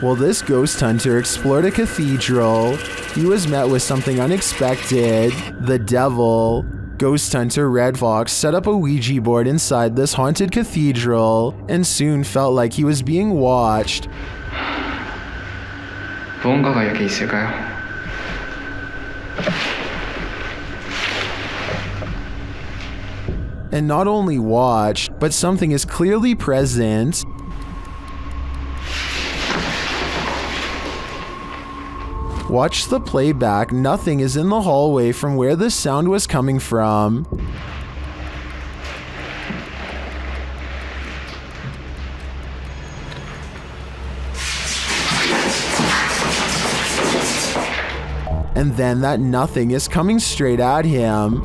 While this ghost hunter explored a cathedral, he was met with something unexpected: the devil. Ghost hunter Red Fox set up a Ouija board inside this haunted cathedral and soon felt like he was being watched. 무언가가 여기 있을까요? And not only watched, but something is clearly present. Watch the playback, nothing is in the hallway from where the sound was coming from. And then that nothing is coming straight at him.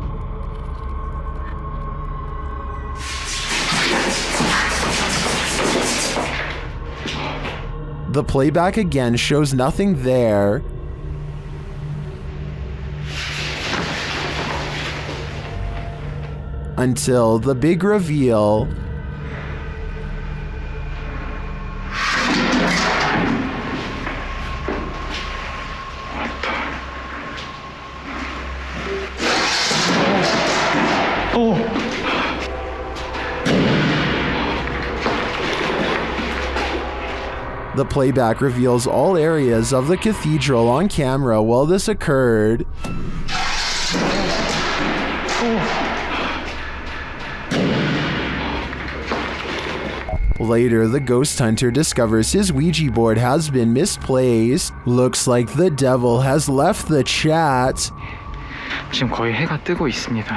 The playback again shows nothing there. Until the big reveal. The playback reveals all areas of the cathedral on camera while this occurred. Later, the ghost hunter discovers his Ouija board has been misplaced. Looks like the devil has left the chat. 지금 거의 해가 뜨고 있습니다.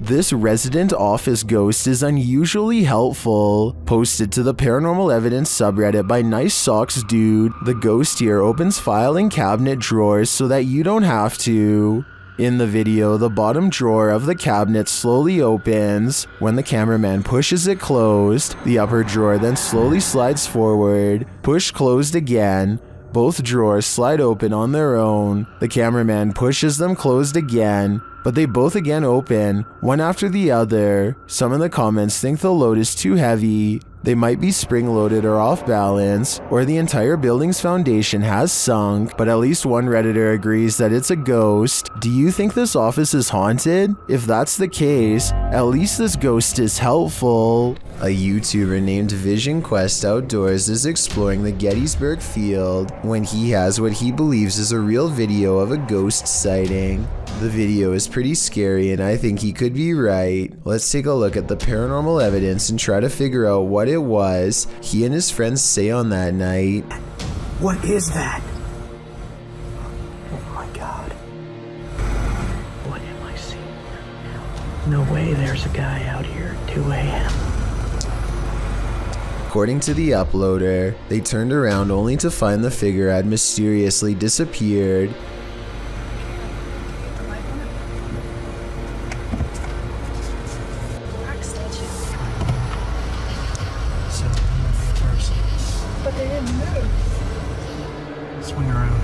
This resident office ghost is unusually helpful. Posted to the paranormal evidence subreddit by Nice Socks Dude, the ghost here opens filing cabinet drawers so that you don't have to. In the video, the bottom drawer of the cabinet slowly opens. When the cameraman pushes it closed, the upper drawer then slowly slides forward. Push closed again. Both drawers slide open on their own. The cameraman pushes them closed again, but they both again open, one after the other. Some in the comments think the load is too heavy. They might be spring-loaded or off balance, or the entire building's foundation has sunk, but at least one Redditor agrees that it's a ghost. Do you think this office is haunted? If that's the case, at least this ghost is helpful. A YouTuber named Vision Quest Outdoors is exploring the Gettysburg field when he has what he believes is a real video of a ghost sighting. The video is pretty scary and I think he could be right. Let's take a look at the paranormal evidence and try to figure out what it was he and his friends say on that night. What is that? Oh my god. What am I seeing now? No way there's a guy out here at 2 a.m. According to the uploader, they turned around only to find the figure had mysteriously disappeared. But they didn't move. Swing around.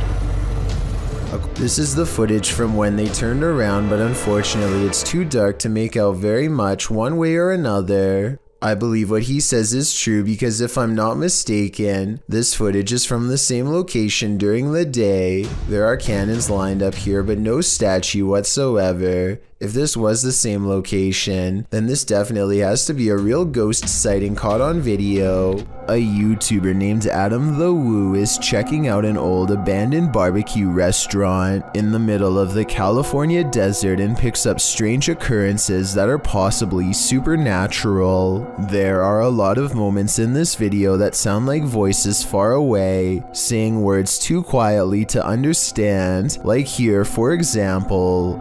This is the footage from when they turned around, but unfortunately it's too dark to make out very much one way or another. I believe what he says is true because if I'm not mistaken, this footage is from the same location during the day. There are cannons lined up here, but no statue whatsoever. If this was the same location, then this definitely has to be a real ghost sighting caught on video. A YouTuber named Adam the Woo is checking out an old abandoned barbecue restaurant in the middle of the California desert and picks up strange occurrences that are possibly supernatural. There are a lot of moments in this video that sound like voices far away, saying words too quietly to understand, like here for example.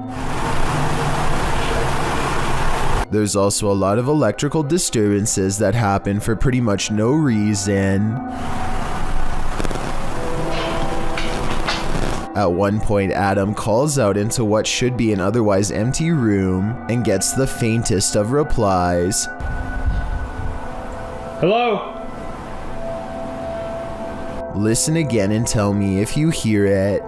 There's also a lot of electrical disturbances that happen for pretty much no reason. At one point, Adam calls out into what should be an otherwise empty room and gets the faintest of replies. Hello? Listen again and tell me if you hear it.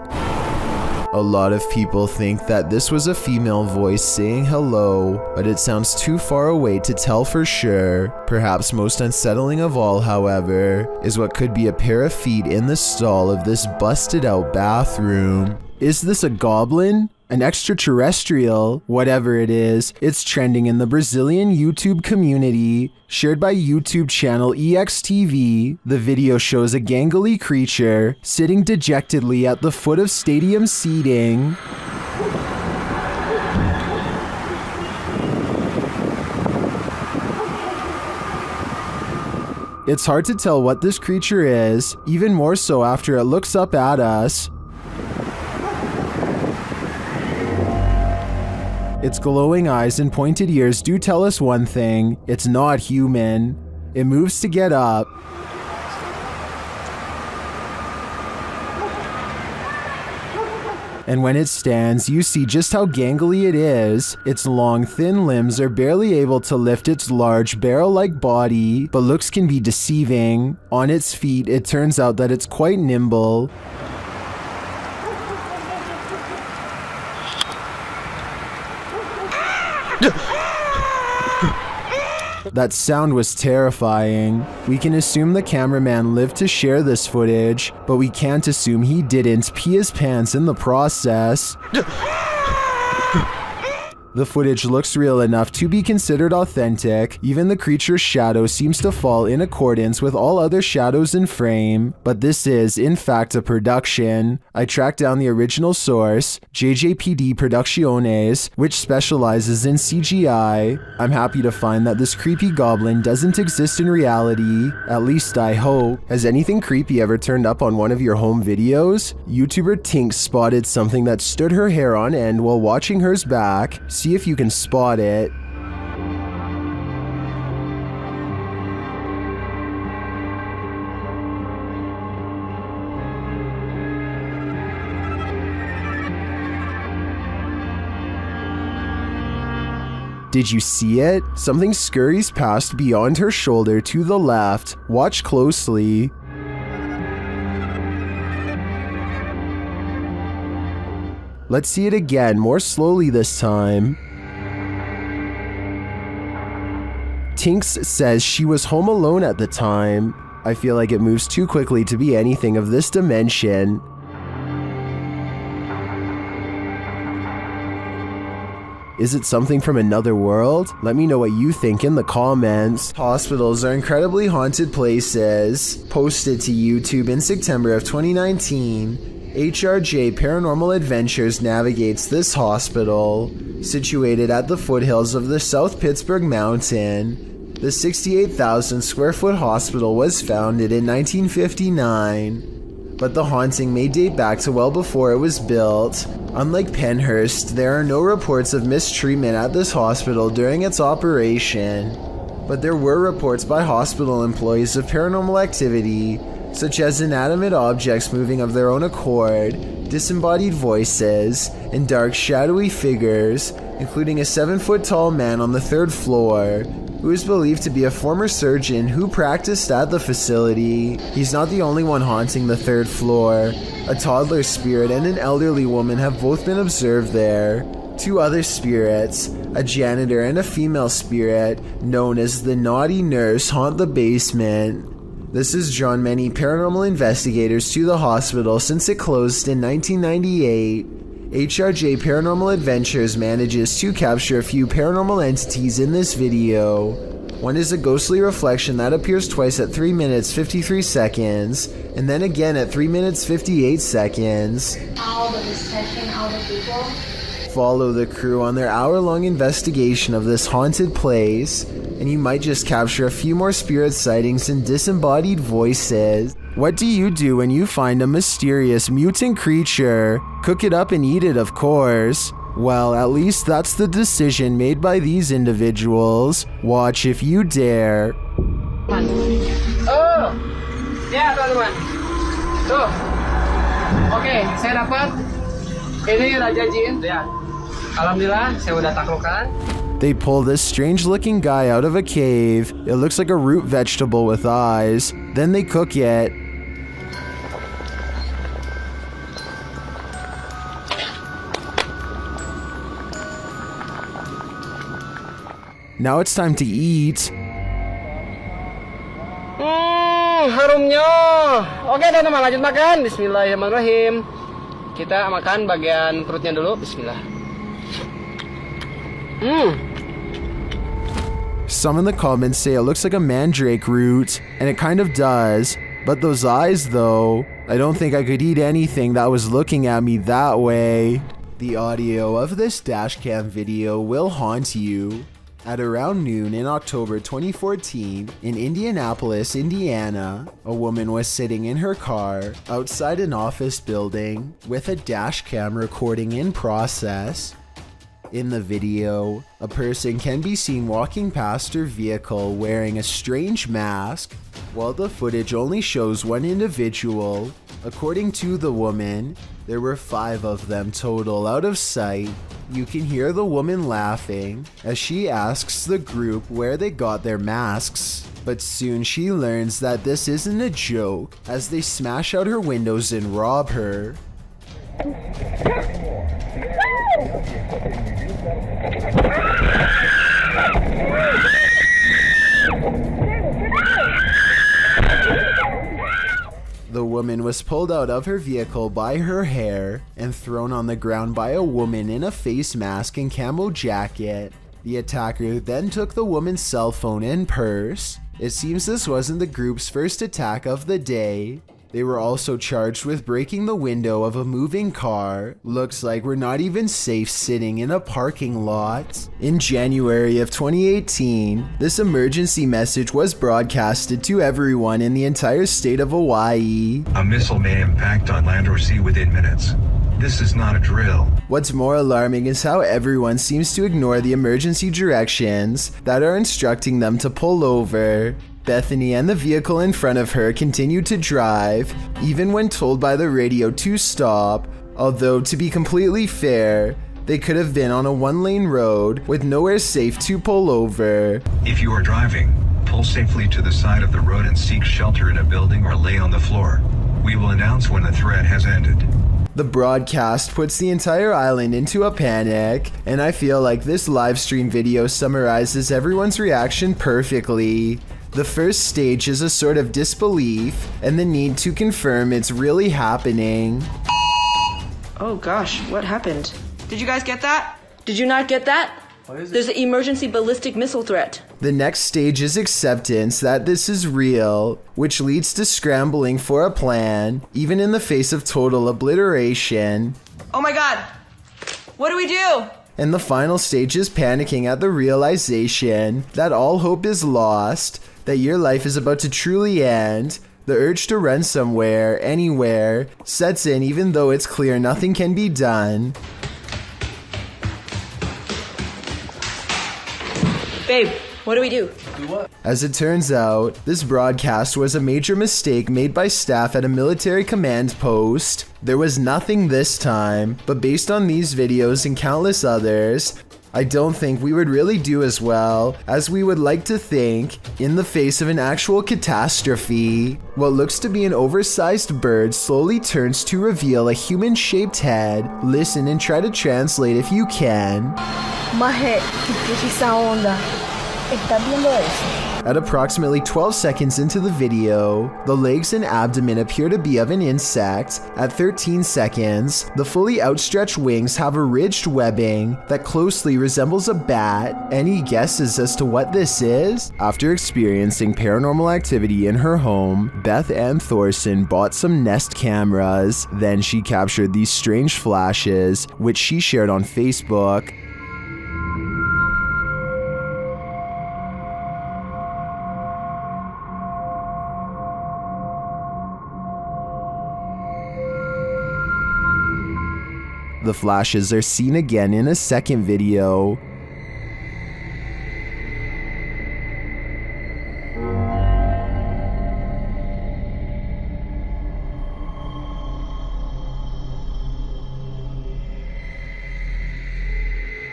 A lot of people think that this was a female voice saying hello, but it sounds too far away to tell for sure. Perhaps most unsettling of all, however, is what could be a pair of feet in the stall of this busted out bathroom. Is this a goblin? An extraterrestrial? Whatever it is, it's trending in the Brazilian YouTube community. Shared by YouTube channel EXTV, the video shows a gangly creature sitting dejectedly at the foot of stadium seating. It's hard to tell what this creature is, even more so after it looks up at us. Its glowing eyes and pointed ears do tell us one thing: it's not human. It moves to get up. And when it stands, you see just how gangly it is. Its long, thin limbs are barely able to lift its large, barrel-like body, but looks can be deceiving. On its feet, it turns out that it's quite nimble. That sound was terrifying. We can assume the cameraman lived to share this footage, but we can't assume he didn't pee his pants in the process. The footage looks real enough to be considered authentic. Even the creature's shadow seems to fall in accordance with all other shadows in frame, but this is, in fact, a production. I tracked down the original source, JJPD Producciones, which specializes in CGI. I'm happy to find that this creepy goblin doesn't exist in reality, at least I hope. Has anything creepy ever turned up on one of your home videos? YouTuber Tink spotted something that stood her hair on end while watching hers back. See if you can spot it. Did you see it? Something scurries past beyond her shoulder to the left. Watch closely. Let's see it again, more slowly this time. Tinks says she was home alone at the time. I feel like it moves too quickly to be anything of this dimension. Is it something from another world? Let me know what you think in the comments. Hospitals are incredibly haunted places. Posted to YouTube in September of 2019. HRJ Paranormal Adventures navigates this hospital. Situated at the foothills of the South Pittsburgh Mountain, the 68,000 square foot hospital was founded in 1959. But the haunting may date back to well before it was built. Unlike Penhurst, there are no reports of mistreatment at this hospital during its operation. But there were reports by hospital employees of paranormal activity, such as inanimate objects moving of their own accord, disembodied voices, and dark shadowy figures, including a 7-foot-tall man on the 3rd floor, who is believed to be a former surgeon who practiced at the facility. He's not the only one haunting the 3rd floor. A toddler spirit and an elderly woman have both been observed there. 2 other spirits, a janitor and a female spirit, known as the Naughty Nurse, haunt the basement. This has drawn many paranormal investigators to the hospital since it closed in 1998. HRJ Paranormal Adventures manages to capture a few paranormal entities in this video. One is a ghostly reflection that appears twice at 3 minutes 53 seconds, and then again at 3 minutes 58 seconds. All the discussion, all the people. Follow the crew on their hour-long investigation of this haunted place, and you might just capture a few more spirit sightings and disembodied voices. What do you do when you find a mysterious mutant creature? Cook it up and eat it, of course. Well, at least that's the decision made by these individuals. Watch if you dare. Oh, ya teman-teman. Tuh, oke, saya dapat. Ini Raja Jin. Ya, alhamdulillah, saya udah taklukkan. They pull this strange-looking guy out of a cave. It looks like a root vegetable with eyes. Then they cook it. Now it's time to eat. Harumnya. Oke teman-teman, lanjut makan. Bismillahirrahmanirrahim. Kita makan bagian perutnya dulu. Bismillah. Some in the comments say it looks like a mandrake root, and it kind of does. But those eyes though, I don't think I could eat anything that was looking at me that way. The audio of this dashcam video will haunt you. At around noon in October 2014, in Indianapolis, Indiana, a woman was sitting in her car outside an office building with a dashcam recording in process. In the video, a person can be seen walking past her vehicle wearing a strange mask, while the footage only shows one individual. According to the woman, there were 5 of them total out of sight. You can hear the woman laughing as she asks the group where they got their masks. But soon she learns that this isn't a joke as they smash out her windows and rob her. The woman was pulled out of her vehicle by her hair and thrown on the ground by a woman in a face mask and camo jacket. The attacker then took the woman's cell phone and purse. It seems this wasn't the group's first attack of the day. They were also charged with breaking the window of a moving car. Looks like we're not even safe sitting in a parking lot. In January of 2018, this emergency message was broadcasted to everyone in the entire state of Hawaii. A missile may impact on land or sea within minutes. This is not a drill. What's more alarming is how everyone seems to ignore the emergency directions that are instructing them to pull over. Bethany and the vehicle in front of her continued to drive, even when told by the radio to stop, although to be completely fair, they could have been on a 1-lane road with nowhere safe to pull over. If you are driving, pull safely to the side of the road and seek shelter in a building or lay on the floor. We will announce when the threat has ended. The broadcast puts the entire island into a panic, and I feel like this live stream video summarizes everyone's reaction perfectly. The first stage is a sort of disbelief and the need to confirm it's really happening. Oh gosh, what happened? Did you guys get that? Did you not get that? What is it? There's an emergency ballistic missile threat. The next stage is acceptance that this is real, which leads to scrambling for a plan, even in the face of total obliteration. Oh my god! What do we do? And the final stage is panicking at the realization that all hope is lost, that your life is about to truly end. The urge to run somewhere, anywhere, sets in even though it's clear nothing can be done. Babe, what do we do? As it turns out, this broadcast was a major mistake made by staff at a military command post. There was nothing this time, but based on these videos and countless others, I don't think we would really do as well as we would like to think in the face of an actual catastrophe. What looks to be an oversized bird slowly turns to reveal a human-shaped head. Listen and try to translate if you can. Maje, ¿qué esa onda? ¿Estás viendo eso? At approximately 12 seconds into the video, the legs and abdomen appear to be of an insect. At 13 seconds, the fully outstretched wings have a ridged webbing that closely resembles a bat. Any guesses as to what this is? After experiencing paranormal activity in her home, Beth Ann Thorson bought some Nest cameras. Then she captured these strange flashes, which she shared on Facebook. The flashes are seen again in a second video.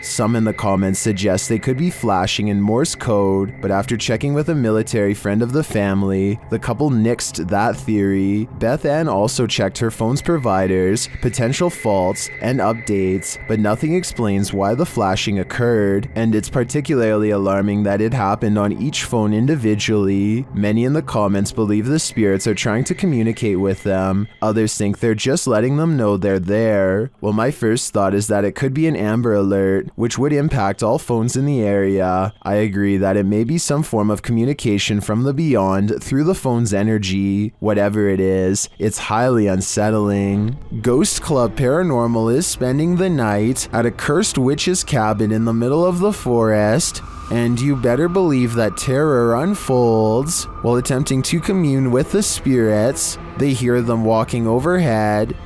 Some in the comments suggest they could be flashing in Morse code, but after checking with a military friend of the family, the couple nixed that theory. Beth Ann also checked her phone's providers, potential faults, and updates, but nothing explains why the flashing occurred, and it's particularly alarming that it happened on each phone individually. Many in the comments believe the spirits are trying to communicate with them. Others think they're just letting them know they're there. Well, my first thought is that it could be an Amber Alert, which would impact all phones in the area. I agree that it may be some form of communication from the beyond through the phone's energy. Whatever it is, it's highly unsettling. Ghost Club Paranormal is spending the night at a cursed witch's cabin in the middle of the forest, and you better believe that terror unfolds. While attempting to commune with the spirits, they hear them walking overhead.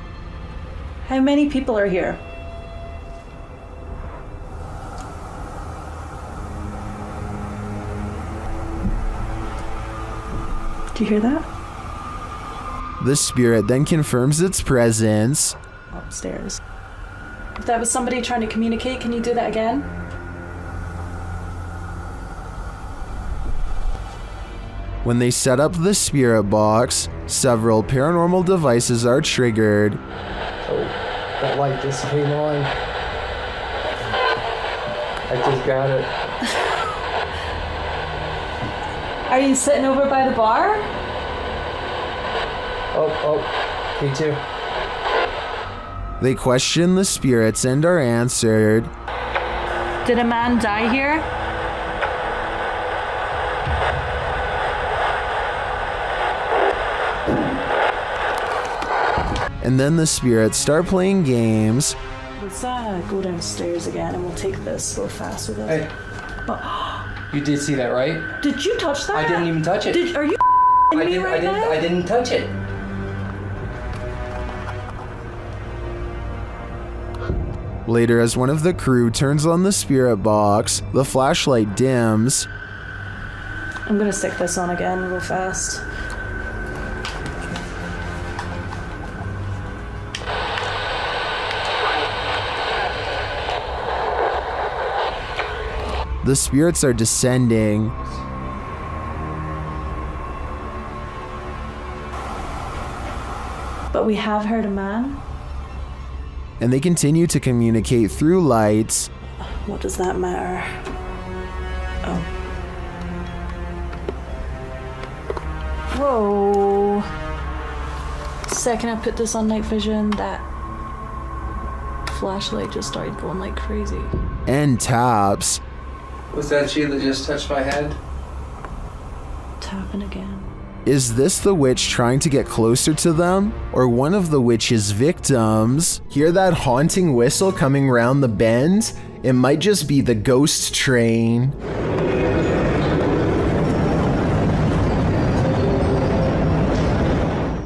How many people are here? Do you hear that? The spirit then confirms its presence. Upstairs. If that was somebody trying to communicate, can you do that again? When they set up the spirit box, several paranormal devices are triggered. Oh, that light just came on. I just got it. Are you sitting over by the bar? Oh, me too. They question the spirits and are answered. Did a man die here? And then the spirits start playing games. Let's go downstairs again and we'll take this a little fast with us. Hey, you did see that, right? Did you touch that? I didn't even touch it. Are you me right now? I didn't touch it. Later, as one of the crew turns on the spirit box, the flashlight dims. I'm gonna stick this on again real fast. The spirits are descending. But we have heard a man. And they continue to communicate through lights. What does that matter? Oh. Whoa. Second I put this on night vision, that flashlight just started going like crazy. And taps. Was that you that just touched my head? Tapping again. Is this the witch trying to get closer to them? Or one of the witch's victims? Hear that haunting whistle coming round the bend? It might just be the ghost train.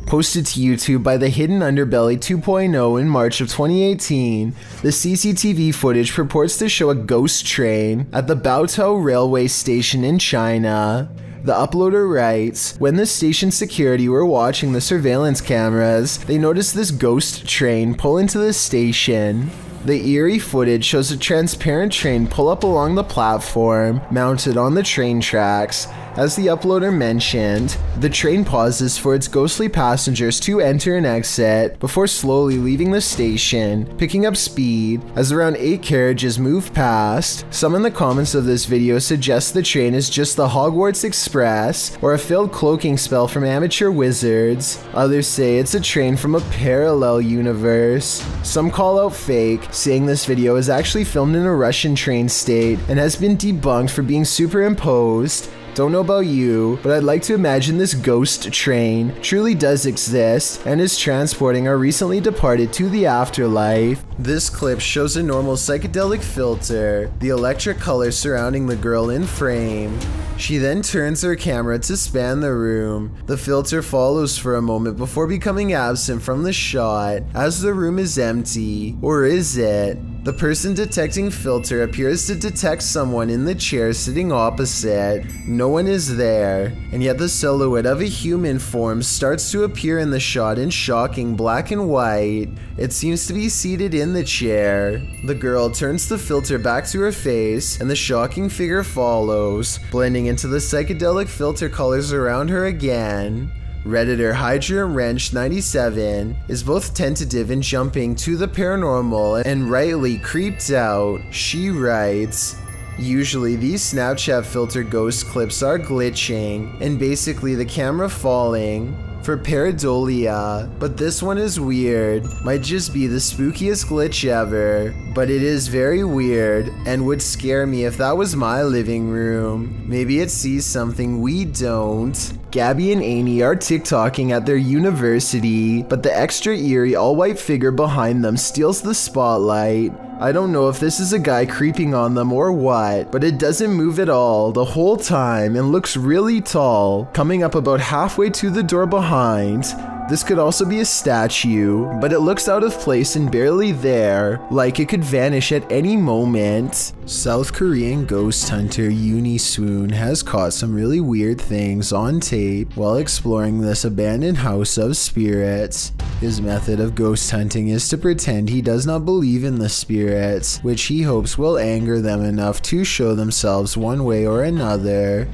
Posted to YouTube by the Hidden Underbelly 2.0 in March of 2018, the CCTV footage purports to show a ghost train at the Baotou railway station in China. The uploader writes, when the station security were watching the surveillance cameras, they noticed this ghost train pull into the station. The eerie footage shows a transparent train pull up along the platform, mounted on the train tracks. As the uploader mentioned, the train pauses for its ghostly passengers to enter and exit before slowly leaving the station, picking up speed as around 8 carriages move past. Some in the comments of this video suggest the train is just the Hogwarts Express or a failed cloaking spell from amateur wizards. Others say it's a train from a parallel universe. Some call out fake, saying this video is actually filmed in a Russian train state and has been debunked for being superimposed. Don't know about you, but I'd like to imagine this ghost train truly does exist and is transporting our recently departed to the afterlife. This clip shows a normal psychedelic filter, the electric color surrounding the girl in frame. She then turns her camera to span the room. The filter follows for a moment before becoming absent from the shot as the room is empty. Or is it? The person detecting filter appears to detect someone in the chair sitting opposite. No one is there, and yet the silhouette of a human form starts to appear in the shot in shocking black and white. It seems to be seated in the chair. The girl turns the filter back to her face, and the shocking figure follows, blending into the psychedelic filter colors around her again. Redditor Hydra Wrench 97 is both tentative in jumping to the paranormal and rightly creeped out. She writes, "Usually these Snapchat filter ghost clips are glitching and basically the camera falling for pareidolia, but this one is weird. Might just be the spookiest glitch ever, but it is very weird and would scare me if that was my living room. Maybe it sees something we don't." Gabby and Amy are TikToking at their university, but the extra eerie all-white figure behind them steals the spotlight. I don't know if this is a guy creeping on them or what, but it doesn't move at all the whole time and looks really tall, coming up about halfway to the door behind. This could also be a statue, but it looks out of place and barely there, like it could vanish at any moment. South Korean ghost hunter Swoon has caught some really weird things on tape while exploring this abandoned house of spirits. His method of ghost hunting is to pretend he does not believe in the spirits, which he hopes will anger them enough to show themselves one way or another.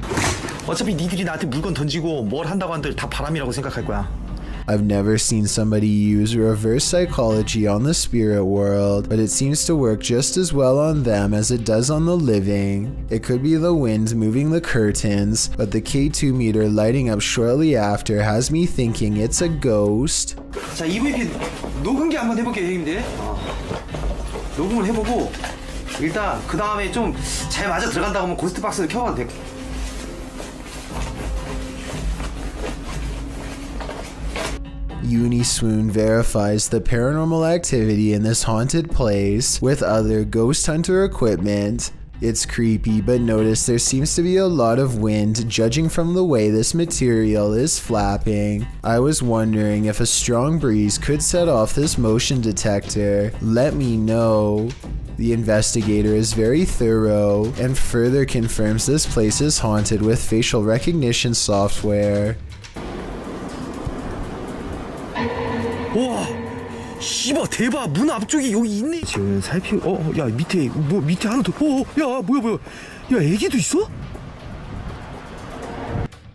어차피 니들이 나한테 물건 던지고 뭘 한다고 한들 다 바람이라고 생각할 거야. I've never seen somebody use reverse psychology on the spirit world, but it seems to work just as well on them as it does on the living. It could be the wind moving the curtains, but the K2 meter lighting up shortly after has me thinking it's a ghost. 자, EVP 녹음기 한번 해볼게요, 형님들. 녹음을 해보고 일단 그 다음에 좀 잘 맞아 들어간다고 하면 고스트 박스를 켜봐도 돼. Swoon verifies the paranormal activity in this haunted place with other ghost hunter equipment. It's creepy, but notice there seems to be a lot of wind judging from the way this material is flapping. I was wondering if a strong breeze could set off this motion detector. Let me know. The investigator is very thorough and further confirms this place is haunted with facial recognition software. 와, 씨발 대박. 문 앞쪽에 여기 있네. 지금 살피고 야 밑에 뭐 밑에 하나 더. 야 뭐야. 야 애기도 있어?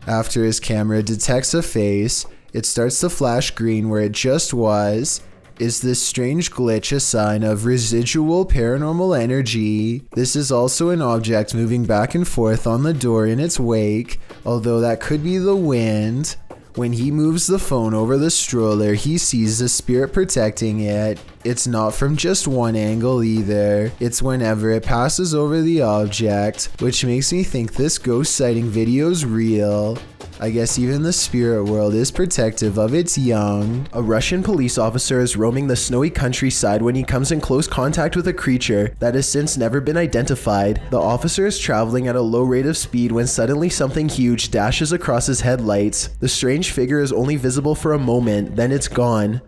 After his camera detects a face, it starts to flash green where it just was. Is this strange glitch a sign of residual paranormal energy? This is also an object moving back and forth on the door in its wake, although that could be the wind. When he moves the phone over the stroller, he sees the spirit protecting it. It's not from just one angle either. It's whenever it passes over the object, which makes me think this ghost sighting video's real. I guess even the spirit world is protective of its young. A Russian police officer is roaming the snowy countryside when he comes in close contact with a creature that has since never been identified. The officer is traveling at a low rate of speed when suddenly something huge dashes across his headlights. The strange figure is only visible for a moment, then it's gone.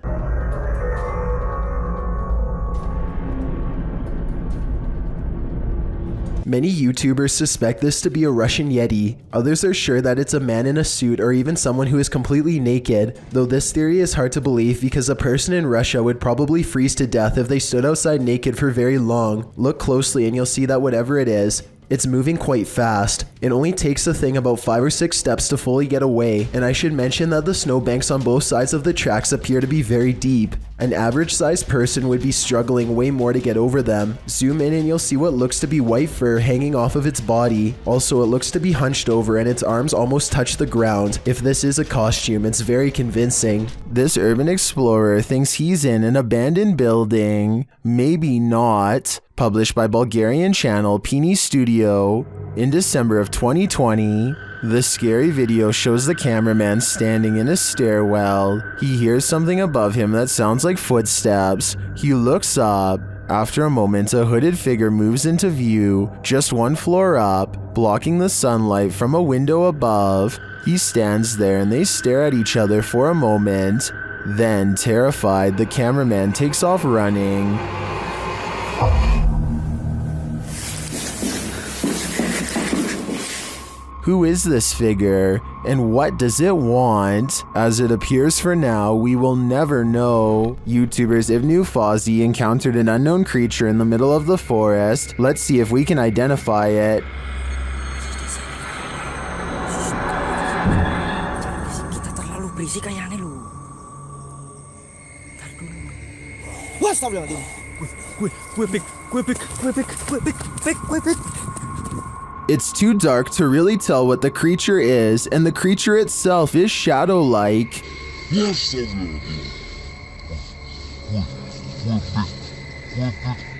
Many YouTubers suspect this to be a Russian Yeti. Others are sure that it's a man in a suit or even someone who is completely naked, though this theory is hard to believe because a person in Russia would probably freeze to death if they stood outside naked for very long. Look closely and you'll see that whatever it is, it's moving quite fast. It only takes the thing about 5 or 6 steps to fully get away, and I should mention that the snowbanks on both sides of the tracks appear to be very deep. An average-sized person would be struggling way more to get over them. Zoom in and you'll see what looks to be white fur hanging off of its body. Also, it looks to be hunched over and its arms almost touch the ground. If this is a costume, it's very convincing. This urban explorer thinks he's in an abandoned building. Maybe not. Published by Bulgarian channel Pini Studio in December of 2020. The scary video shows the cameraman standing in a stairwell. He hears something above him that sounds like footsteps. He looks up. After a moment, a hooded figure moves into view, just 1 floor up, blocking the sunlight from a window above. He stands there and they stare at each other for a moment. Then, terrified, the cameraman takes off running. Who is this figure, and what does it want? As it appears for now, we will never know. YouTubers Ivnu Fozzie encountered an unknown creature in the middle of the forest. Let's see if we can identify it. It's too dark to really tell what the creature is, and the creature itself is shadow-like.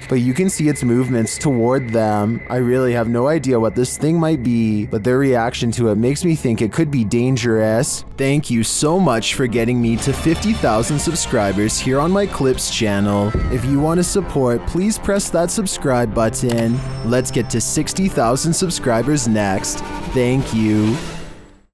But you can see its movements toward them. I really have no idea what this thing might be, but their reaction to it makes me think it could be dangerous. Thank you so much for getting me to 50,000 subscribers here on my Clips channel. If you want to support, please press that subscribe button. Let's get to 60,000 subscribers next. Thank you.